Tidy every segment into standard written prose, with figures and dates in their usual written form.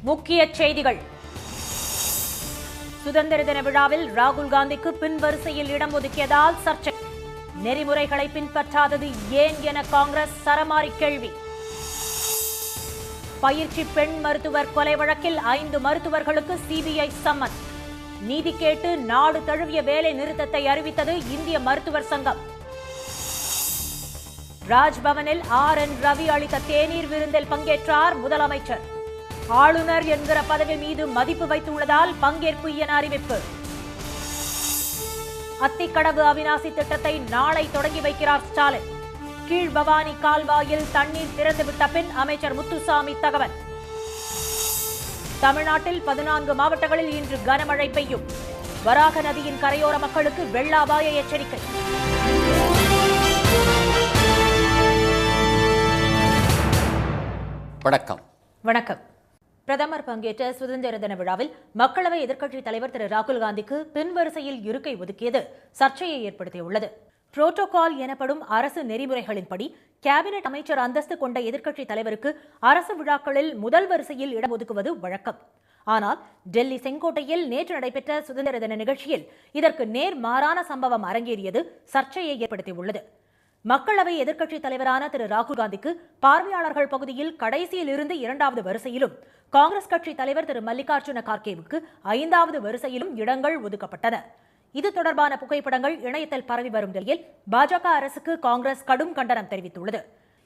முக்கிய செய்திகள். சுதந்திர தின விழாவில் ராகுல் காந்திக்கு பின்வரிசையில் இடம் ஒதுக்கியதால் சர்ச்சை. நெறிமுறைகளை பின்பற்றாதது ஏன் என காங்கிரஸ் சரமாரி கேள்வி. பயிற்சி பெண் மருத்துவர் கொலை வழக்கில் 5 மருத்துவர்களுக்கு சிபிஐ சம்மன். நீதி கேட்டு நாடு தழுவிய வேலை நிறுத்தத்தை அறிவித்தது இந்திய மருத்துவர் சங்கம். ராஜ்பவனில் RN ரவி அளித்த தேநீர் விருந்தில் பங்கேற்றார் முதலமைச்சர். ஆளுநர் என்கிற பதவி மீது மதிப்பு வைத்துள்ளதால் பங்கேற்பு என அறிவிப்பு. அத்திக்கடவு அவிநாசி திட்டத்தை நாளை தொடங்கி வைக்கிறார் ஸ்டாலின். கீழ்பவானி கால்வாயில் தண்ணீர் திறந்துவிட்ட பின் அமைச்சர் முத்துசாமி தகவல். தமிழ்நாட்டில் 14 மாவட்டங்களில் இன்று கனமழை பெய்யும். வராக நதியின் கரையோர மக்களுக்கு வெள்ள அபாய எச்சரிக்கை. வணக்கம். பிரதமர் பங்கேற்ற சுதந்திர தின விழாவில் மக்களவை எதிர்க்கட்சித் தலைவர் திரு ராகுல் காந்திக்கு பின்வரிசையில் இருக்கை ஒதுக்கியது சர்ச்சையை ஏற்படுத்தியுள்ளது. புரோட்டோகால் எனப்படும் அரசு நெறிமுறைகளின்படி கேபினெட் அமைச்சர் அந்தஸ்து கொண்ட எதிர்க்கட்சித் தலைவருக்கு அரசு விழாக்களில் முதல் வரிசையில் இடம் ஒதுக்குவது வழக்கம். ஆனால் டெல்லி செங்கோட்டையில் நேற்று நடைபெற்ற சுதந்திர தின நிகழ்ச்சியில் இதற்கு நேர்மாறான சம்பவம் அரங்கேறியது சர்ச்சையை ஏற்படுத்தியுள்ளது. மக்களவை எதிர்க்கட்சித் தலைவரான திரு ராகுல் காந்திக்கு பார்வையாளர்கள் பகுதியில் கடைசியில் இருந்து 2வது வரிசையிலும், காங்கிரஸ் கட்சி தலைவர் திரு மல்லிகார்ஜுன கார்கேவுக்கு 5வது வரிசையிலும் இடங்கள் ஒதுக்கப்பட்டன. இது தொடர்பான புகைப்படங்கள் இணையத்தில் பரவி வரும் நிலையில் பாஜக அரசுக்கு காங்கிரஸ் கடும் கண்டனம் தெரிவித்துள்ளது.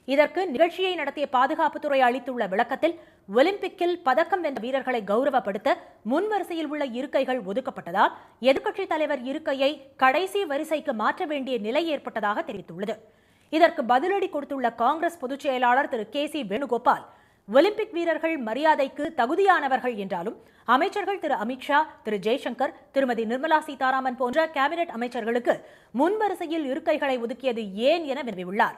இதற்கு நிகழ்ச்சியை நடத்திய பாதுகாப்புத்துறை அளித்துள்ள விளக்கத்தில், ஒலிம்பிக்கில் பதக்கம் வென்ற வீரர்களை கௌரவப்படுத்த முன்வரிசையில் உள்ள இருக்கைகள் ஒதுக்கப்பட்டதால் எதிர்க்கட்சித் தலைவர் இருக்கையை கடைசி வரிசைக்கு மாற்ற வேண்டிய நிலை ஏற்பட்டதாக தெரிவித்துள்ளது. இதற்கு பதிலடி கொடுத்துள்ள காங்கிரஸ் பொதுச் செயலாளர் திரு KC வேணுகோபால், ஒலிம்பிக் வீரர்கள் மரியாதைக்கு தகுதியானவர்கள் என்றாலும் அமைச்சர்கள் திரு அமித்ஷா, திரு ஜெய்சங்கர், திருமதி நிர்மலா சீதாராமன் போன்ற கேபினெட் அமைச்சர்களுக்கு முன்வரிசையில் இருக்கைகளை ஒதுக்கியது ஏன் என வினவியுள்ளார்.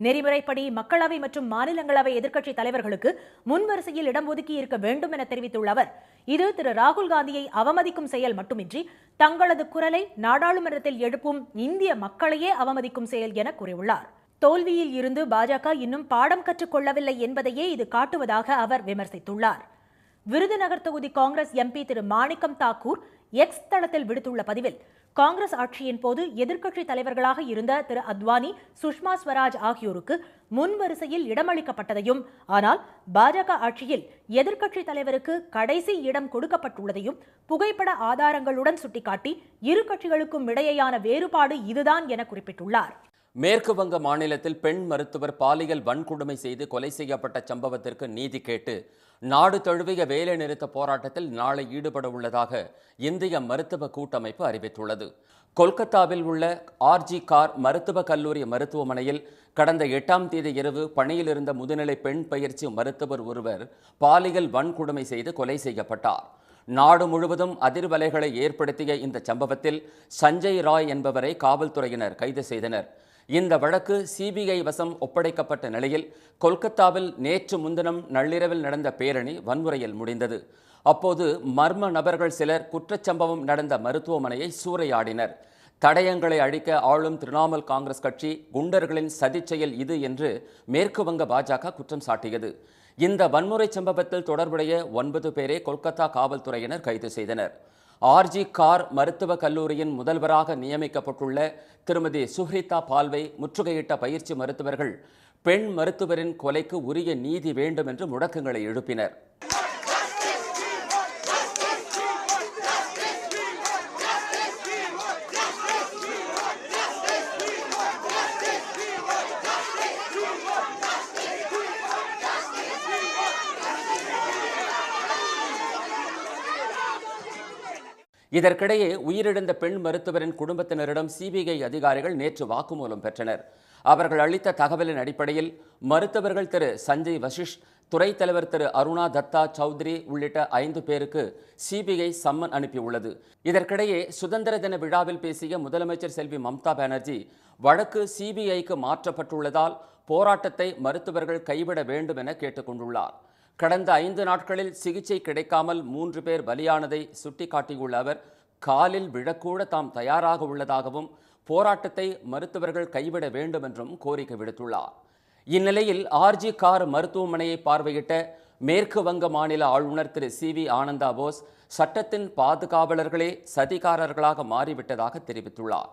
நெறிமுறைப்படி மக்களவை மற்றும் மாநிலங்களவை எதிர்க்கட்சி தலைவர்களுக்கு முன்வரிசையில் இடம் ஒதுக்கி இருக்க வேண்டும் என தெரிவித்துள்ள அவர், இது திரு ராகுல் காந்தியை அவமதிக்கும் செயல் மட்டுமின்றி தங்களது குரலை நாடாளுமன்றத்தில் எழுப்பும் இந்திய மக்களையே அவமதிக்கும் செயல் என கூறியுள்ளார். தோல்வியில் இருந்து பாஜக இன்னும் பாடம் கற்றுக் கொள்ளவில்லை என்பதையே இது காட்டுவதாக அவர் விமர்சித்துள்ளார். விருதுநகர் தொகுதி காங்கிரஸ் MP திரு மாணிக்கம் தாக்கூர் எக்ஸ் தளத்தில் விடுத்துள்ள பதிவில், காங்கிரஸ் ஆட்சியின் போது எதிர்க்கட்சி தலைவர்களாக இருந்த திரு அத்வானி, சுஷ்மா ஸ்வராஜ் ஆகியோருக்கு முன்வரிசையில் இடமளிக்கப்பட்டதையும், ஆனால் பாஜக ஆட்சியில் எதிர்க்கட்சி தலைவருக்கு கடைசி இடம் கொடுக்கப்பட்டுள்ளதையும் புகைப்பட ஆதாரங்களுடன் சுட்டிக்காட்டி இரு கட்சிகளுக்கும் இடையேயான வேறுபாடு இதுதான் என குறிப்பிட்டுள்ளார். மேற்கு வங்க மாநிலத்தில் பெண் மருத்துவர் பாலியல் வன்கொடுமை செய்து கொலை செய்யப்பட்ட சம்பவத்திற்கு நீதி கேட்டு நாடு தழுவிய வேலை நிறுத்த போராட்டத்தில் நாளை ஈடுபட உள்ளதாக இந்திய மருத்துவ கூட்டமைப்பு அறிவித்துள்ளது. கொல்கத்தாவில் உள்ள RG கார் மருத்துவக் கல்லூரி மருத்துவமனையில் கடந்த 8ஆம் தேதி இரவு பணியில் இருந்த முதுநிலை பெண் பயிற்சி மருத்துவர் ஒருவர் பாலியல் வன்கொடுமை செய்து கொலை செய்யப்பட்டார். நாடு முழுவதும் அதிர்வலைகளை ஏற்படுத்திய இந்த சம்பவத்தில் சஞ்சய் ராய் என்பவரை காவல்துறையினர் கைது செய்தனர். இந்த வழக்கு CBI வசம் ஒப்படைக்கப்பட்ட நிலையில் கொல்கத்தாவில் நேற்று முன்தினம் நள்ளிரவில் நடந்த பேரணி வன்முறையில் முடிந்தது. அப்போது மர்ம நபர்கள் சிலர் குற்றச்சம்பவம் நடந்த மருத்துவமனையை சூறையாடினர். தடயங்களை அழிக்க ஆளும் திரிணாமுல் காங்கிரஸ் கட்சி குண்டர்களின் சதிச்செயல் இது என்று மேற்கு வங்க பாஜக குற்றம் சாட்டியது. இந்த வன்முறை சம்பவத்தில் தொடர்புடைய 9 பேரை கொல்கத்தா காவல்துறையினர் கைது செய்தனர். RG கார் மருத்துவக் கல்லூரியின் முதல்வராக நியமிக்கப்பட்டுள்ள திருமதி சுஹ்ரிதா பால்வை முற்றுகையிட்ட பயிற்சி மருத்துவர்கள் பெண் மருத்துவரின் கொலைக்கு உரிய நீதி வேண்டும் என்று முழக்கங்களை எழுப்பினர். இதற்கிடையே உயிரிழந்த பெண் மருத்துவரின் குடும்பத்தினரிடம் CBI அதிகாரிகள் நேற்று வாக்குமூலம் பெற்றனர். அவர்கள் அளித்த தகவலின் அடிப்படையில் மருத்துவர்கள் திரு சஞ்சய் வசிஷ், துறைத் தலைவர் திரு அருணா தத்தா சௌத்ரி உள்ளிட்ட 5 பேருக்கு CBI சம்மன் அனுப்பியுள்ளது. இதற்கிடையே சுதந்திர தின விழாவில் பேசிய முதலமைச்சர் செல்வி மம்தா பானர்ஜி, வழக்கு CBIக்கு மாற்றப்பட்டுள்ளதால் போராட்டத்தை மருத்துவர்கள் கைவிட வேண்டும் என கேட்டுக்கொண்டுள்ளார். கடந்த 5 நாட்களில் சிகிச்சை கிடைக்காமல் 3 பேர் பலியானதை சுட்டிக்காட்டியுள்ள அவர், காலில் விழக்கூட தாம் தயாராக உள்ளதாகவும் போராட்டத்தை மருத்துவர்கள் கைவிட வேண்டும் என்றும் கோரிக்கை விடுத்துள்ளார். இந்நிலையில் RG கார் மருத்துவமனையை பார்வையிட்ட மேற்கு வங்க மாநில ஆளுநர் திரு சி.வி. ஆனந்தா போஸ் சட்டத்தின் பாதுகாவலர்களே சதிகாரர்களாக மாறிவிட்டதாக தெரிவித்துள்ளார்.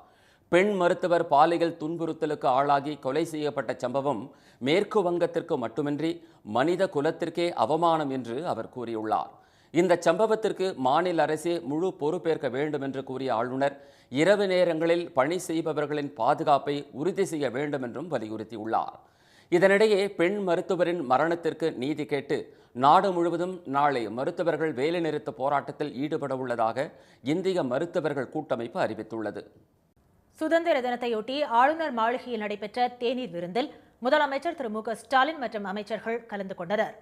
பெண் மருத்துவர் பாலியல் துன்புறுத்தலுக்கு ஆளாகி கொலை செய்யப்பட்ட சம்பவம் மேற்கு வங்கத்திற்கு மட்டுமின்றி மனித குலத்திற்கே அவமானம் என்று அவர் கூறியுள்ளார். இந்த சம்பவத்திற்கு மாநில அரசே முழு பொறுப்பேற்க வேண்டும் என்று கூறிய ஆளுநர் இரவு நேரங்களில் பணி செய்பவர்களின் பாதுகாப்பை உறுதி செய்ய வேண்டும் என்றும் வலியுறுத்தியுள்ளார். இதனிடையே பெண் மருத்துவரின் மரணத்திற்கு நீதி கேட்டு நாடு முழுவதும் நாளை மருத்துவர்கள் வேலைநிறுத்த போராட்டத்தில் ஈடுபட உள்ளதாக இந்திய மருத்துவர்கள் கூட்டமைப்பு அறிவித்துள்ளது. சுதந்திர தினத்தையொட்டி ஆளுநர் மாளிகையில் நடைபெற்ற தேநீர் விருந்தில் முதலமைச்சர் திரு மு.க. ஸ்டாலின் மற்றும் அமைச்சர்கள் கலந்து கொண்டனர்.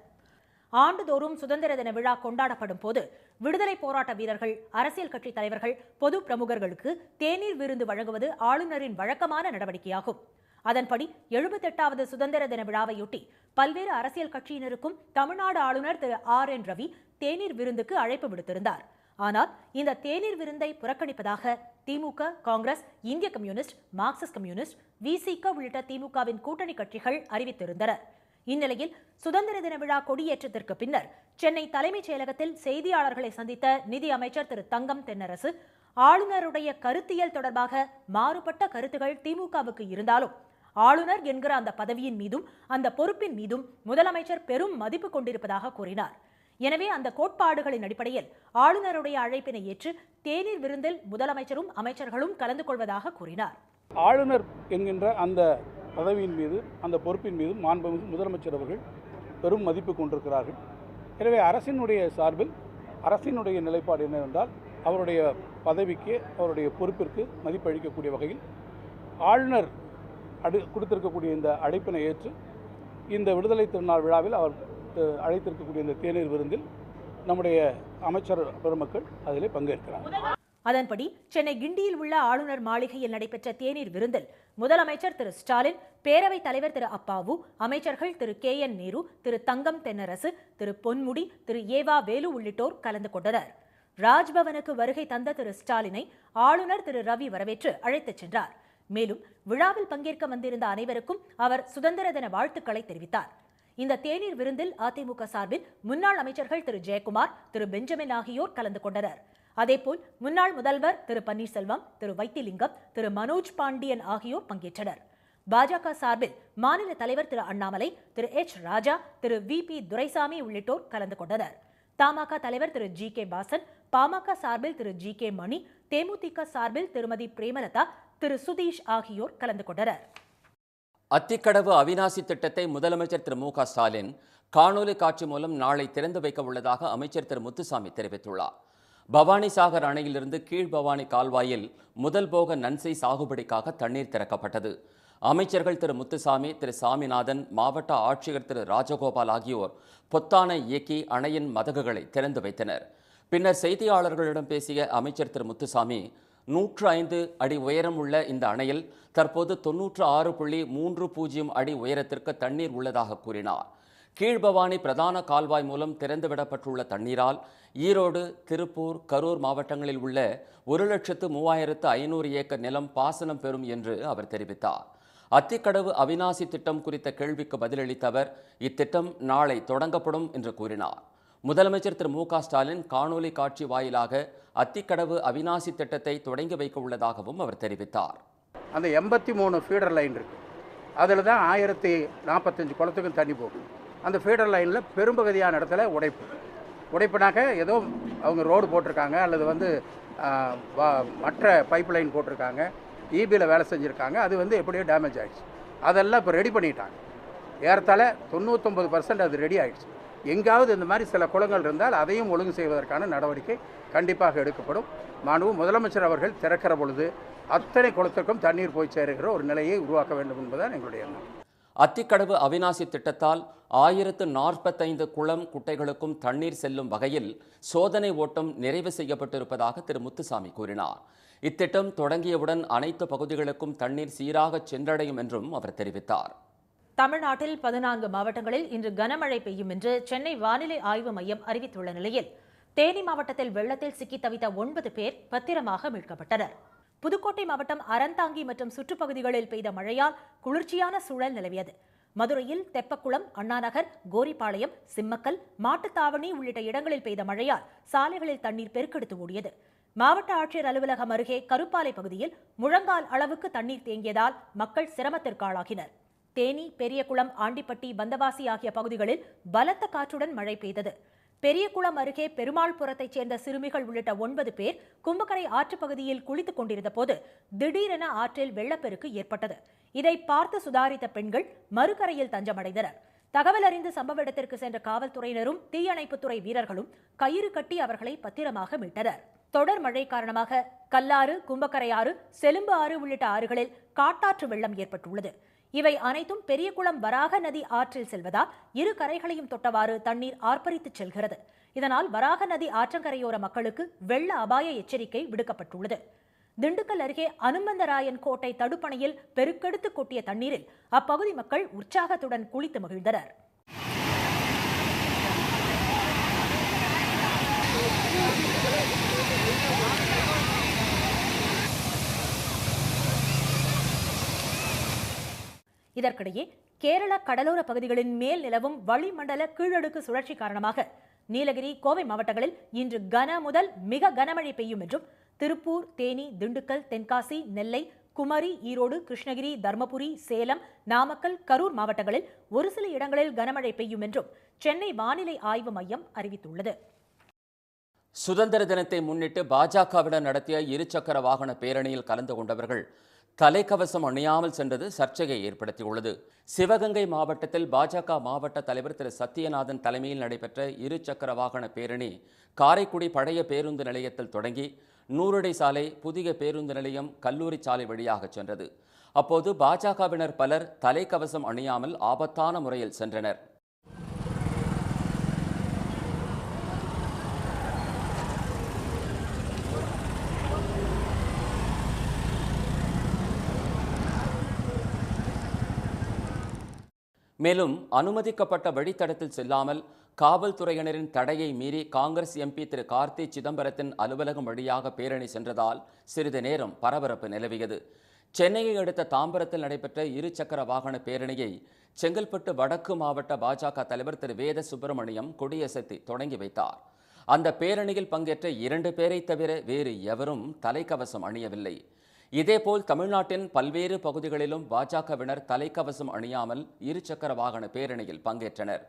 ஆண்டுதோறும் சுதந்திர தின விழா கொண்டாடப்படும் போது விடுதலை போராட்ட வீரர்கள், அரசியல் கட்சி தலைவர்கள், பொது பிரமுகர்களுக்கு தேநீர் விருந்து வழங்குவது ஆளுநரின் வழக்கமான நடவடிக்கையாகும். அதன்படி 78வது சுதந்திர தின விழாவையொட்டி பல்வேறு அரசியல் கட்சியினருக்கும் தமிழ்நாடு ஆளுநர் திரு ஆர்.என். ரவி தேநீர் விருந்துக்கு அழைப்பு விடுத்திருந்தார். ஆனால் இந்த தேநீர் விருந்தை புறக்கணிப்பதாக திமுக, காங்கிரஸ், இந்திய கம்யூனிஸ்ட், மார்க்சிஸ்ட் கம்யூனிஸ்ட், விசிக உள்ளிட்ட திமுகவின் கூட்டணி கட்சிகள் அறிவித்திருந்தனர். இந்நிலையில் சுதந்திர தின விழா கொடியேற்றத்திற்கு பின்னர் சென்னை தலைமைச் செயலகத்தில் செய்தியாளர்களை சந்தித்த நிதி அமைச்சர் திரு தங்கம் தென்னரசு, ஆளுநருடைய கருத்தியல் தொடர்பாக மாறுபட்ட கருத்துகள் திமுகவுக்கு இருந்தாலும் ஆளுநர் என்கிற அந்த பதவியின் மீதும் அந்த பொறுப்பின் மீதும் முதலமைச்சர் பெரும் மதிப்பு கொண்டிருப்பதாக கூறினார். எனவே அந்த கோட்பாடுகளின் அடிப்படையில் ஆளுநருடைய அழைப்பினை ஏற்று தேநீர் விருந்தில் முதலமைச்சரும் அமைச்சர்களும் கலந்து கொள்வதாக கூறினார். ஆளுநர் என்கின்ற அந்த பதவியின் மீது, அந்த பொறுப்பின் மீது மாண்புமிகு முதலமைச்சர் அவர்கள் பெரும் மதிப்பு கொண்டிருக்கிறார்கள். எனவே அரசினுடைய சார்பில் அரசினுடைய நிலைப்பாடு என்னவென்றால், அவருடைய பதவிக்கு, அவருடைய பொறுப்பிற்கு மதிப்பளிக்கக்கூடிய வகையில் ஆளுநர் கொடுத்திருக்கக்கூடிய இந்த அழைப்பினை ஏற்று இந்த விடுதலை திருநாள் விழாவில் அவர் அழைத்திருக்கக்கூடிய இந்த தேநீர் விருந்தில் நம்முடைய அமைச்சர் பெருமக்கள் அதிலே பங்கேற்கிறார். அதன்படி சென்னை கிண்டியில் உள்ள ஆளுநர் மாளிகையில் நடைபெற்ற தேநீர் விருந்தில் முதலமைச்சர் திரு ஸ்டாலின், பேரவைத் தலைவர் திரு அப்பாவு, அமைச்சர்கள் திரு கே.என். நேரு, திரு தங்கம் தென்னரசு, திரு பொன்முடி, திரு ஏவா வேலு உள்ளிட்டோர் கலந்து கொண்டனர். ராஜ்பவனுக்கு வருகை தந்த திரு ஸ்டாலினை ஆளுநர் திரு ரவி வரவேற்று அழைத்துச் சென்றார். மேலும் விழாவில் பங்கேற்க வந்திருந்த அனைவருக்கும் அவர் சுதந்திர தின வாழ்த்துக்களை தெரிவித்தார். இந்த தேநீர் விருந்தில் அதிமுக சார்பில் முன்னாள் அமைச்சர்கள் திரு ஜெயக்குமார், திரு பெஞ்சமின் ஆகியோர் கலந்து கொண்டனர். அதேபோல் முன்னாள் முதல்வர் திரு பன்னீர்செல்வம், திரு வைத்திலிங்கம், திரு மனோஜ் பாண்டியன் ஆகியோர் பங்கேற்றனர். பாஜக சார்பில் மாநில தலைவர் திரு அண்ணாமலை, திரு எச். ராஜா, திரு வி.பி. துரைசாமி உள்ளிட்டோர் கலந்து கொண்டனர். தமாக தலைவர் திரு ஜி.கே. வாசன், பாமக சார்பில் திரு ஜி.கே. மணி, தேமுதிக சார்பில் திருமதி பிரேமலதா, திரு சுதீஷ் ஆகியோர் கலந்து கொண்டனர். அத்திக்கடவு அவிநாசி திட்டத்தை முதலமைச்சர் திரு மு.க. ஸ்டாலின் காணொலி காட்சி மூலம் நாளை திறந்து வைக்க உள்ளதாக அமைச்சர் திரு முத்துசாமி தெரிவித்துள்ளார். பவானிசாகர் அணையிலிருந்து கீழ்பவானி கால்வாயில் முதல் போக நன்சை சாகுபடிக்காக தண்ணீர் திறக்கப்பட்டது. அமைச்சர்கள் திரு முத்துசாமி, திரு சாமிநாதன், மாவட்ட ஆட்சியர் திரு ராஜகோபால் ஆகியோர் பொத்தானை இயக்கி அணையின் மதகுகளை திறந்து வைத்தனர். பின்னர் செய்தியாளர்களிடம் பேசிய அமைச்சர் திரு முத்துசாமி, 105 அடி உயரம் உள்ள இந்த அணையில் தற்போது 96.30 அடி உயரத்திற்கு தண்ணீர் உள்ளதாக கூறினார். கீழ்பவானி பிரதான கால்வாய் மூலம் திறந்துவிடப்பட்டுள்ள தண்ணீரால் ஈரோடு, திருப்பூர், கரூர் மாவட்டங்களில் உள்ள 1,03,500 ஏக்கர் நிலம் பாசனம் பெறும் என்று அவர் தெரிவித்தார். அத்திக்கடவு அவிநாசி திட்டம் குறித்த கேள்விக்கு பதிலளித்த அவர், இத்திட்டம் நாளை தொடங்கப்படும் என்று கூறினார். முதலமைச்சர் திரு மு.க. ஸ்டாலின் காணொலி காட்சி வாயிலாக அத்திக்கடவு அவிநாசி திட்டத்தை தொடங்கி வைக்க உள்ளதாகவும் அவர் தெரிவித்தார். அந்த 83 ஃபீடர் லைன் இருக்குது. அதில் தான் 1045 குளத்துக்கும் தண்ணி போகும். அந்த ஃபீடர் லைனில் பெரும்பகுதியான இடத்துல உடைப்புனாக்க ஏதோ அவங்க ரோடு போட்டிருக்காங்க, அல்லது மற்ற பைப் லைன் போட்டிருக்காங்க, ஈபியில் வேலை செஞ்சுருக்காங்க, அது எப்படியோ டேமேஜ் ஆகிடுச்சு. அதெல்லாம் இப்போ ரெடி பண்ணிட்டாங்க. ஏறத்தாழ 99% அது ரெடி ஆகிடுச்சு. எங்காவது இந்த மாதிரி சில குளங்கள் இருந்தால் அதையும் ஒழுங்கு செய்வதற்கான நடவடிக்கை கண்டிப்பாக எடுக்கப்படும். மாண்பு முதலமைச்சர் அவர்கள் திறக்கிற பொழுது அத்தனை குளத்திற்கும் தண்ணீர் போய் சேருகிற ஒரு நிலையை உருவாக்க வேண்டும் என்பதுதான் எங்களுடைய எண்ணம். அத்திக்கடவு அவிநாசி திட்டத்தால் 1045 குளம் குட்டைகளுக்கும் தண்ணீர் செல்லும் வகையில் சோதனை ஓட்டம் நிறைவு செய்யப்பட்டிருப்பதாக திரு முத்துசாமி கூறினார். இத்திட்டம் தொடங்கியவுடன் அனைத்து பகுதிகளுக்கும் தண்ணீர் சீராக சென்றடையும் என்றும் அவர் தெரிவித்தார். தமிழ்நாட்டில் 14 மாவட்டங்களில் இன்று கனமழை பெய்யும் என்று சென்னை வானிலை ஆய்வு மையம் அறிவித்துள்ள நிலையில் தேனி மாவட்டத்தில் வெள்ளத்தில் சிக்கி தவித்த 9 பேர் பத்திரமாக மீட்கப்பட்டனர். புதுக்கோட்டை மாவட்டம் அறந்தாங்கி மற்றும் சுற்றுப்பகுதிகளில் பெய்த மழையால் குளிர்ச்சியான சூழல் நிலவியது. மதுரையில் தெப்பக்குளம், அண்ணாநகர், கோரிப்பாளையம், சிம்மக்கல், மாட்டுத்தாவணி உள்ளிட்ட இடங்களில் பெய்த மழையால் சாலைகளில் தண்ணீர் பெருக்கெடுத்து ஓடியது. மாவட்ட ஆட்சியர் அலுவலகம் அருகே கருப்பாலை பகுதியில் முழங்கால் அளவுக்கு தண்ணீர் தேங்கியதால் மக்கள் சிரமத்திற்கு ஆளாகினர். தேனி, பெரியகுளம், ஆண்டிப்பட்டி, பந்தவாசி ஆகிய பகுதிகளில் பலத்த காற்றுடன் மழை பெய்தது. பெரியகுளம் அருகே பெருமாள்புரத்தைச் சேர்ந்த சிறுமிகள் உள்ளிட்ட 9 பேர் கும்பக்கரை ஆற்றுப் பகுதியில் குளித்துக் கொண்டிருந்த போது திடீரென ஆற்றில் வெள்ளப்பெருக்கு ஏற்பட்டது. இதை பார்த்து சுதாரித்த பெண்கள் மறுகரையில் தஞ்சமடைந்தனர். தகவல் அறிந்து சம்பவ இடத்திற்கு சென்ற காவல்துறையினரும் தீயணைப்புத்துறை வீரர்களும் கயிறு கட்டி அவர்களை பத்திரமாக மீட்டனர். தொடர் மழை காரணமாக கல்லாறு, கும்பக்கரை ஆறு, செலும்பு ஆறு உள்ளிட்ட ஆறுகளில் காட்டாற்று வெள்ளம் ஏற்பட்டுள்ளது. இவை அனைத்தும் பெரியகுளம் வராக நதி ஆற்றில் செல்வதால் இரு கரைகளையும் தொட்டவாறு தண்ணீர் ஆர்ப்பரித்துச் செல்கிறது. இதனால் வராக நதி ஆற்றங்கரையோர மக்களுக்கு வெள்ள அபாய எச்சரிக்கை விடுக்கப்பட்டுள்ளது. திண்டுக்கல் அருகே அனுமந்தராயன் கோட்டை தடுப்பணையில் பெருக்கெடுத்து கொட்டிய தண்ணீரில் அப்பகுதி மக்கள் உற்சாகத்துடன் குளித்து மகிழ்ந்தனர். இதற்கிடையே கேரள கடலோர பகுதிகளின் மேல் நிலவும் வளிமண்டல கீழடுக்கு சுழற்சி காரணமாக நீலகிரி, கோவை மாவட்டங்களில் இன்று கன முதல் மிக கனமழை பெய்யும் என்றும் திருப்பூர், தேனி, திண்டுக்கல், தென்காசி, நெல்லை, குமரி, ஈரோடு, கிருஷ்ணகிரி, தர்மபுரி, சேலம், நாமக்கல், கரூர் மாவட்டங்களில் ஒரு சில இடங்களில் கனமழை பெய்யும் என்றும் சென்னை வானிலை ஆய்வு மையம் அறிவித்துள்ளது. சுதந்திர தினத்தை முன்னிட்டு பாஜகவினர் நடத்திய இருசக்கர வாகன பேரணியில் கலந்து கொண்டவர்கள் தலைக்கவசம் அணியாமல் சென்றது சர்ச்சையை ஏற்படுத்தியுள்ளது. சிவகங்கை மாவட்டத்தில் பாஜக மாவட்ட தலைவர் திரு சத்யநாதன் தலைமையில் நடைபெற்ற இருசக்கர வாகன பேரணி காரைக்குடி பழைய பேருந்து நிலையத்தில் தொடங்கி நூறடி சாலை, புதிய பேருந்து நிலையம், கல்லூரி சாலை வழியாக சென்றது. அப்போது பாஜகவினர் பலர் தலைக்கவசம் அணியாமல் ஆபத்தான முறையில் சென்றனர். மேலும் அனுமதிக்கப்பட்ட வழித்தடத்தில் செல்லாமல் காவல்துறையினரின் தடையை மீறி காங்கிரஸ் எம்பி திரு கார்த்தி சிதம்பரத்தின் அலுவலகம் வழியாக பேரணி சென்றதால் சிறிது நேரம் பரபரப்பு நிலவியது. சென்னையை அடுத்த தாம்பரத்தில் நடைபெற்ற இருசக்கர வாகன பேரணியை செங்கல்பட்டு வடக்கு மாவட்ட பாஜக தலைவர் திரு வேத சுப்பிரமணியம் கொடியசைத்து தொடங்கி வைத்தார். அந்த பேரணியில் பங்கேற்ற 2 பேரை தவிர வேறு எவரும் தலைக்கவசம் அணியவில்லை. இதேபோல் தமிழ்நாட்டின் பல்வேறு பகுதிகளிலும் பாஜகவினர் தலைக்கவசம் அணியாமல் இருசக்கர வாகன பேரணியில் பங்கேற்றனர்.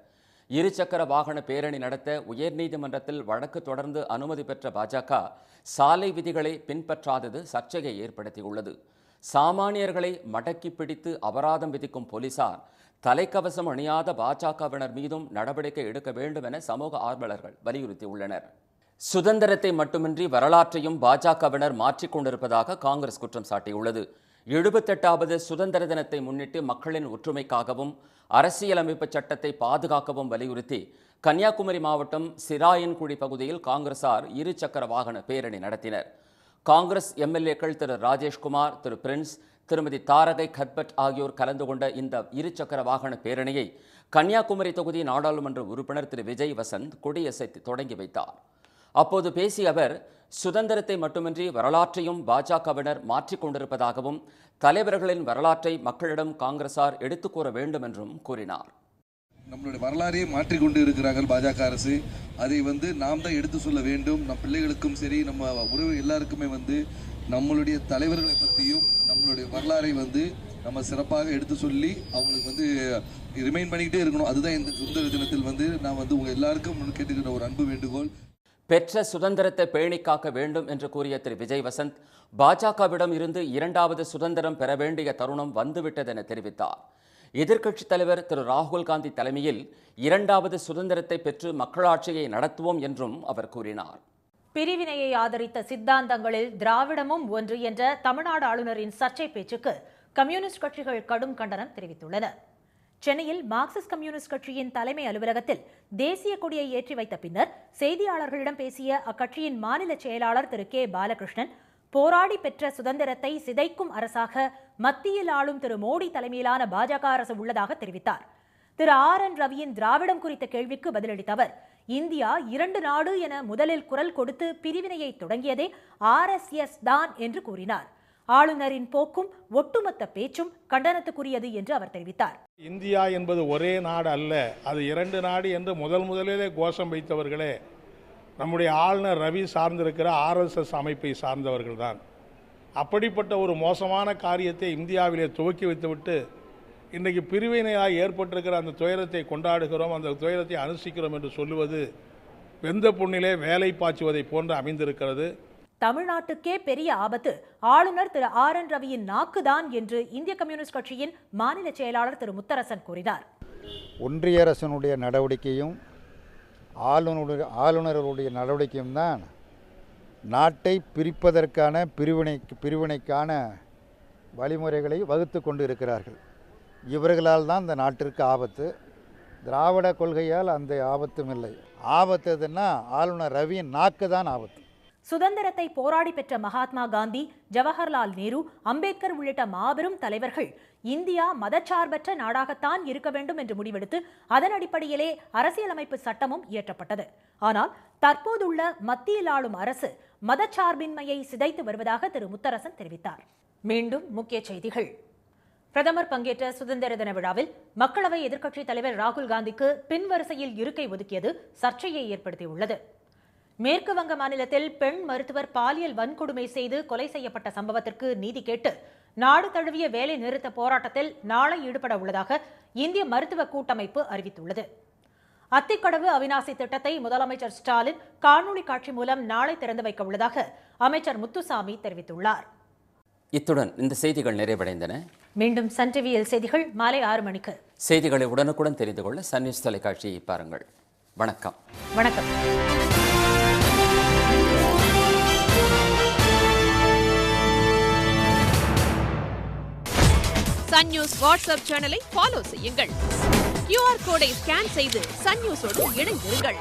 இருசக்கர வாகன பேரணி நடத்த உயர்நீதிமன்றத்தில் வழக்கு தொடர்ந்து அனுமதி பெற்ற பாஜக சாலை விதிகளை பின்பற்றாதது சர்ச்சையை ஏற்படுத்தியுள்ளது. சாமானியர்களை மடக்கி பிடித்து அபராதம் விதிக்கும் போலீசார் தலைக்கவசம் அணியாத பாஜகவினர் மீதும் நடவடிக்கை எடுக்க வேண்டும் என சமூக ஆர்வலர்கள் வலியுறுத்தியுள்ளனர். சுதந்திரத்தை மட்டுமின்றி வரலாற்றையும் பாஜகவினர் மாற்றிக் கொண்டிருப்பதாக காங்கிரஸ் குற்றம் சாட்டியுள்ளது. 78வது சுதந்திர தினத்தை முன்னிட்டு மக்களின் ஒற்றுமைக்காகவும் அரசியலமைப்பு சட்டத்தை பாதுகாக்கவும் வலியுறுத்தி கன்னியாகுமரி மாவட்டம் சிராயன்குடி பகுதியில் காங்கிரசார் இருசக்கர வாகன பேரணி நடத்தினர். காங்கிரஸ் எம்எல்ஏக்கள் திரு ராஜேஷ்குமார், திரு பிரின்ஸ், திருமதி தாரகை கத்பட் ஆகியோர் கலந்து கொண்ட இந்த இருசக்கர வாகன பேரணியை கன்னியாகுமரி தொகுதி நாடாளுமன்ற உறுப்பினர் திரு விஜய் வசந்த் கொடியசைத்து தொடங்கி வைத்தார். அப்போது பேசிய அவர் சுதந்திரத்தை மட்டுமின்றி வரலாற்றையும் பாஜகவினர் மாற்றிக் கொண்டிருப்பதாகவும் தலைவர்களின் வரலாற்றை மக்களிடம் காங்கிரசார் எடுத்துக் கூற வேண்டும் என்றும் கூறினார். நம்மளுடைய வரலாறையே மாற்றிக்கொண்டு இருக்கிறார்கள் பாஜக அரசு. அதை நாம் தான் எடுத்து சொல்ல வேண்டும். நம் பிள்ளைகளுக்கும் சரி, நம்ம உறவு எல்லாருக்குமே நம்மளுடைய தலைவர்களை பற்றியும் நம்மளுடைய வரலாறை நம்ம சிறப்பாக எடுத்து சொல்லி அவங்களுக்கு ரிமைண்ட் பண்ணிக்கிட்டே இருக்கணும். அதுதான் இந்த சுதந்திர தினத்தில் நான் உங்க எல்லாருக்கும் கேட்டுக்கிற ஒரு அன்பு வேண்டுகோள். பெற்ற சுதந்திரத்தை பேணி காக்க வேண்டும் என்று கூறிய திரு விஜய் வசந்த் பாஜகவிடம் இருந்து 2வது சுதந்திரம் பெற வேண்டிய தருணம் வந்துவிட்டது என தெரிவித்தார். எதிர்க்கட்சித் தலைவர் திரு ராகுல் காந்தி தலைமையில் 2வது சுதந்திரத்தை பெற்று மக்களாட்சியை நடத்துவோம் என்றும் அவர் கூறினார். பிரிவினையை ஆதரித்த சித்தாந்தங்களில் திராவிடமும் ஒன்று என்ற தமிழ்நாடு ஆளுநரின் சர்ச்சை பேச்சுக்கு கம்யூனிஸ்ட் கட்சிகள் கடும் கண்டனம் தெரிவித்துள்ளன. சென்னையில் மார்க்சிஸ்ட் கம்யூனிஸ்ட் கட்சியின் தலைமை அலுவலகத்தில் தேசிய கொடியை ஏற்றி வைத்த பின்னர் செய்தியாளர்களிடம் பேசிய அக்கட்சியின் மாநில செயலாளர் திரு கே பாலகிருஷ்ணன், போராடி பெற்ற சுதந்திரத்தை சிதைக்கும் அரசாக மத்தியில் ஆளும் திரு மோடி தலைமையிலான பாஜக அரசு உள்ளதாக தெரிவித்தார். திரு RN ரவியின் திராவிடம் குறித்த கேள்விக்கு பதிலளித்த அவர், இந்தியா 2 நாடு என முதலில் குரல் கொடுத்து பிரிவினையை தொடங்கியதே RSS தான் என்று கூறினார். ஆளுநரின் போக்கும் ஒட்டுமொத்த பேச்சும் கண்டனத்துக்குரியது என்று அவர் தெரிவித்தார். இந்தியா என்பது ஒரே நாடு அல்ல, அது 2 நாடு என்று முதலிலே கோஷம் வைத்தவர்களே நம்முடைய ஆளுநர் ரவி சார்ந்திருக்கிற RSS அமைப்பை சார்ந்தவர்கள்தான். அப்படிப்பட்ட ஒரு மோசமான காரியத்தை இந்தியாவிலே துவக்கி வைத்துவிட்டு இன்றைக்கு பிரிவினையாக ஏற்பட்டிருக்கிற அந்த துயரத்தை கொண்டாடுகிறோம், அந்த துயரத்தை அனுசிக்கிறோம் என்று சொல்லுவது வெந்த புண்ணிலே வேலை பாய்ச்சுவதை போன்று அமைந்திருக்கிறது. தமிழ்நாட்டுக்கே பெரிய ஆபத்து ஆளுநர் திரு RN ரவியின் நாக்குதான் என்று இந்திய கம்யூனிஸ்ட் கட்சியின் மாநில செயலாளர் திரு முத்தரசன் கூறினார். ஒன்றிய அரசினுடைய நடவடிக்கையும் ஆளுநருடைய நடவடிக்கையும் தான் நாட்டை பிரிப்பதற்கான பிரிவினைக்கான வழிமுறைகளை வகுத்து கொண்டு இருக்கிறார்கள். இவர்களால் தான் இந்த நாட்டிற்கு ஆபத்து. திராவிட கொள்கையால் அந்த ஆபத்தும் இல்லை. ஆபத்து எதுன்னா ஆளுநர் ரவியின் நாக்கு தான் ஆபத்து. சுதந்திரத்தை போராடி பெற்ற மகாத்மா காந்தி, ஜவஹர்லால் நேரு, அம்பேத்கர் உள்ளிட்ட மாபெரும் தலைவர்கள் இந்தியா மதச்சார்பற்ற நாடாகத்தான் இருக்க வேண்டும் என்று முடிவெடுத்து அதன் அடிப்படையிலே அரசியலமைப்பு சட்டமும் இயற்றப்பட்டது. ஆனால் தற்போதுள்ள மத்தியில் ஆளும் அரசு மதச்சார்பின்மையை சிதைத்து வருவதாக திரு முத்தரசன் தெரிவித்தார். மீண்டும் முக்கிய செய்திகள். பிரதமர் பங்கேற்ற சுதந்திர தின விழாவில் மக்களவை எதிர்க்கட்சித் தலைவர் ராகுல் காந்திக்கு பின்வரிசையில் இருக்கை ஒதுக்கியது சர்ச்சையை ஏற்படுத்தியுள்ளது. மேற்கு வங்க மாநிலத்தில் பெண் மருத்துவர் பாலியல் வன்கொடுமை செய்து கொலை செய்யப்பட்ட சம்பவத்திற்கு நீதி கேட்டு நாடு தழுவிய வேலை நிறுத்த போராட்டத்தில் நாளை ஈடுபட உள்ளதாக இந்திய மருத்துவ கூட்டமைப்பு அறிவித்துள்ளது. அத்திக்கடவு அவிநாசி திட்டத்தை முதலமைச்சர் ஸ்டாலின் காணொலி காட்சி மூலம் நாளை திறந்து வைக்க உள்ளதாக அமைச்சர் முத்துசாமி தெரிவித்துள்ளார். இத்துடன் இந்த செய்திகள் நிறைவடைந்தன. மீண்டும் சன் டிவியில் செய்திகள் மாலை 6 மணிக்கு. செய்திகளை உடனுக்குடன் தெரிந்து கொள்ள சன் நியூஸ் தொலைக்காட்சியை பாருங்கள். வணக்கம். வணக்கம். சன் நியூஸ் வாட்ஸ்அப் சேனலை ஃபாலோ செய்யுங்கள். QR கோடை ஸ்கேன் செய்து சன் நியூஸோடு இணைந்திருங்கள்.